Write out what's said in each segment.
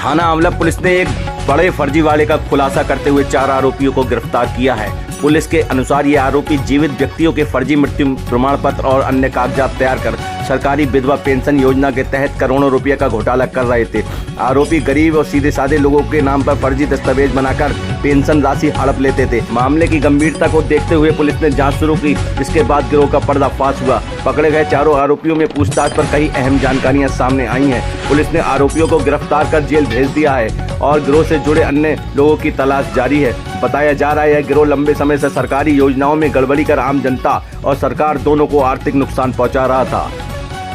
थाना आंवला पुलिस ने एक बड़े फर्जीवाड़े का खुलासा करते हुए 4 आरोपियों को गिरफ्तार किया है। पुलिस के अनुसार ये आरोपी जीवित व्यक्तियों के फर्जी मृत्यु प्रमाण पत्र और अन्य कागजात तैयार कर सरकारी विधवा पेंशन योजना के तहत करोड़ों रुपए का घोटाला कर रहे थे। आरोपी गरीब और सीधे साधे लोगों के नाम पर फर्जी दस्तावेज बनाकर पेंशन राशि हड़प लेते थे। मामले की गंभीरता को देखते हुए पुलिस ने जांच शुरू की, जिसके बाद गिरोह का पर्दाफाश हुआ। पकड़े गए 4 आरोपियों में पूछताछ पर कई अहम जानकारियां सामने आई हैं। पुलिस ने आरोपियों को गिरफ्तार कर जेल भेज दिया है और गिरोह से जुड़े अन्य लोगों की तलाश जारी है। बताया जा रहा है गिरोह लंबे समय से सरकारी योजनाओं में गड़बड़ी कर आम जनता और सरकार दोनों को आर्थिक नुकसान पहुंचा रहा था।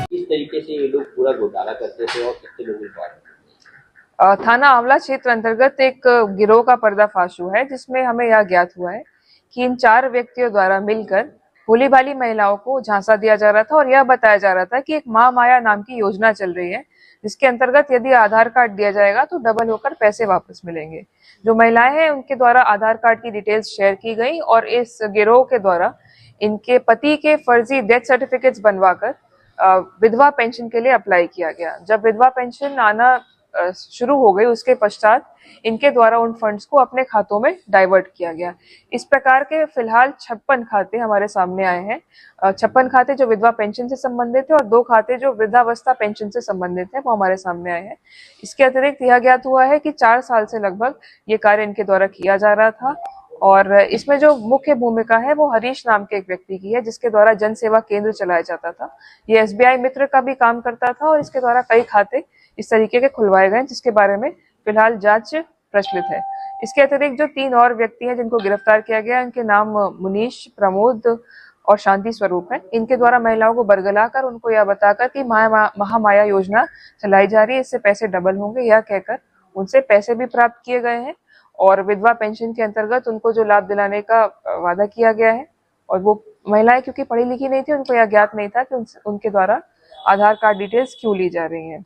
किस तरीके से ये लोग पूरा घोटाला करते थे और कितने लोगों को? थाना आंवला क्षेत्र अंतर्गत एक गिरोह का पर्दाफाश हुआ है, जिसमें हमें यह ज्ञात हुआ है कि इन 4 व्यक्तियों द्वारा मिलकर भोली भाली महिलाओं को झांसा दिया जा रहा था और यह बताया जा रहा था कि एक महामाया नाम की योजना चल रही है, जिसके अंतर्गत यदि आधार कार्ड दिया जाएगा तो डबल होकर पैसे वापस मिलेंगे। जो महिलाएं हैं उनके द्वारा आधार कार्ड की डिटेल्स शेयर की गई और इस गिरोह के द्वारा इनके पति के फर्जी डेथ सर्टिफिकेट्स बनवाकर विधवा पेंशन के लिए अप्लाई किया गया। जब विधवा पेंशन आना शुरू हो गई उसके पश्चात इनके द्वारा उन फंड्स को अपने खातों में डाइवर्ट किया गया। इस प्रकार के फिलहाल 56 खाते हमारे सामने आए हैं। 56 खाते जो विधवा पेंशन से संबंधित है और 2 खाते जो वृद्धावस्था पेंशन से संबंधित है, वो हमारे सामने आए हैं। इसके अतिरिक्त यह ज्ञात हुआ है कि 4 साल से लगभग ये कार्य इनके द्वारा किया जा रहा था और इसमें जो मुख्य भूमिका है वो हरीश नाम के एक व्यक्ति की है, जिसके द्वारा जन सेवा केंद्र चलाया जाता था। ये SBI मित्र का भी काम करता था और इसके द्वारा कई खाते इस तरीके के खुलवाए गए, जिसके बारे में फिलहाल जांच प्रचलित है। इसके अतिरिक्त जो 3 और व्यक्ति हैं जिनको गिरफ्तार किया गया, इनके नाम मुनीश, प्रमोद और शांति स्वरूप है। इनके द्वारा महिलाओं को बरगलाकर उनको यह बताकर कि महामाया योजना चलाई जा रही है, इससे पैसे डबल होंगे, यह कहकर उनसे पैसे भी प्राप्त किए गए हैं और विधवा पेंशन के अंतर्गत उनको जो लाभ दिलाने का वादा किया गया है। और वो महिलाएं क्योंकि पढ़ी लिखी नहीं थी, उनको यह ज्ञात नहीं था कि उनके द्वारा आधार कार्ड डिटेल्स क्यों ली जा रही हैं।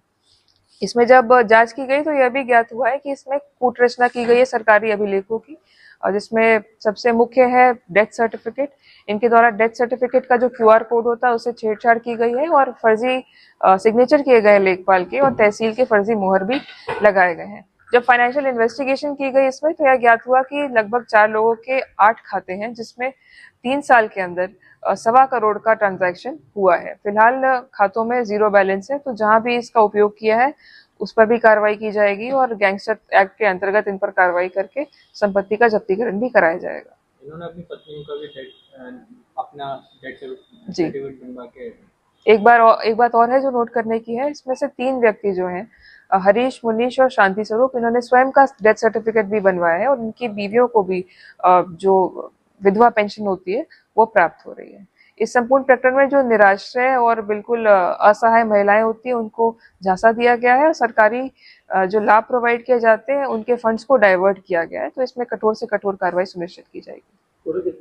इसमें जब जांच की गई तो यह भी ज्ञात हुआ है कि इसमें कूट रचना की गई है सरकारी अभिलेखों की, और जिसमें सबसे मुख्य है डेथ सर्टिफिकेट। इनके द्वारा डेथ सर्टिफिकेट का जो QR कोड होता है उससे छेड़छाड़ की गई है और फर्जी सिग्नेचर किए गए लेखपाल के और तहसील के फर्जी मोहर भी लगाए गए हैं। जब फाइनेंशियल इन्वेस्टिगेशन की गई इसमें तो यह ज्ञात हुआ कि लगभग 4 लोगों के 8 खाते हैं, जिसमें 3 साल के अंदर 1.25 करोड़ का ट्रांजैक्शन हुआ है। फिलहाल खातों में 0 बैलेंस है, तो जहां भी इसका उपयोग किया है उस पर भी कार्रवाई की जाएगी और गैंगस्टर एक्ट के अंतर्गत इन पर कार्रवाई करके संपत्ति का जब्तीकरण भी कराया जाएगा। इन्होंने अपनी पत्नी का भी अपना डेथ सर्टिफिकेट बनवा के एक बात और है जो नोट करने की है, इसमें से 3 व्यक्ति जो हैं हरीश, मुनीश और शांति स्वरूप, इन्होंने स्वयं का डेथ सर्टिफिकेट भी बनवाया है और उनकी बीवियों को भी जो विधवा पेंशन होती है वो प्राप्त हो रही है। इस संपूर्ण प्रकरण में जो निराश्रय और बिल्कुल असहाय महिलाएं होती है उनको झांसा दिया गया है और सरकारी जो लाभ प्रोवाइड किए जाते हैं उनके फंड्स को डाइवर्ट किया गया है। तो इसमें कठोर से कठोर कार्रवाई सुनिश्चित की जाएगी।